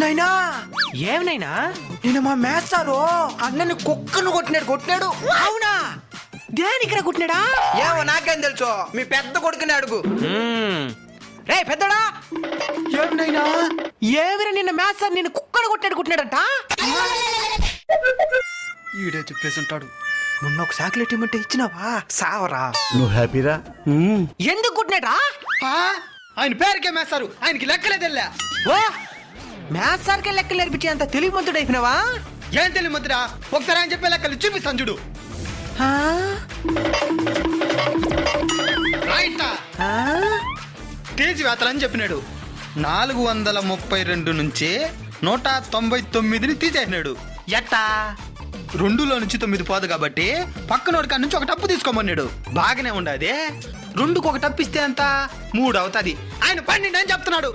నైనా ఏమనైనా నేను మా మేస్తారు అన్నని కుక్కను కొట్టినాడు. అవునా? దేనికిరా కుట్టినాడా? ఏమో నాకేం తెలుసు, మీ పెద్ద కొడుకుని అడుగు. రే పెద్దడా, ఏమినైనా ఏమిరా నిన్న మ్యాథ్స్ సార్ నిన్ను కుక్కను కొట్టినాడంట? ఈడే చెప్పేసి ఉంటాడు. మొన్న ఒక చాక్లెట్ ఇమ్మంటే ఇచ్చినావా? సావరా. నువ్వు హ్యాపీరా? ఎందుకు కుట్టినాడా? ఆయన పేరుకే మేస్తారు, ఆయనకి లెక్కలేదెల్లా. ఓ మ్యాథ్స్ సార్కే లెక్కలు నేర్పించే అంత తెలివిమంతుడు అయిపోయినావా? ఏం తెలియదురా, ఒకసారి ఆయన చెప్పే లెక్కలు చూపిస్తాను చూడు. తేజీ వేతలని చెప్పినాడు. 432 నుంచి 199ని తీసేసినాడు. ఎట్టా? 2లో నుంచి 9 పోదు కాబట్టి పక్కనోడి కాడ నుంచి ఒక టప్పు తీసుకోమన్నాడు. బాగానే ఉండదే. 2కు ఒక టప్పు ఇస్తే అంత 3 అవుతుంది. ఆయన 12 అని చెప్తున్నాడు.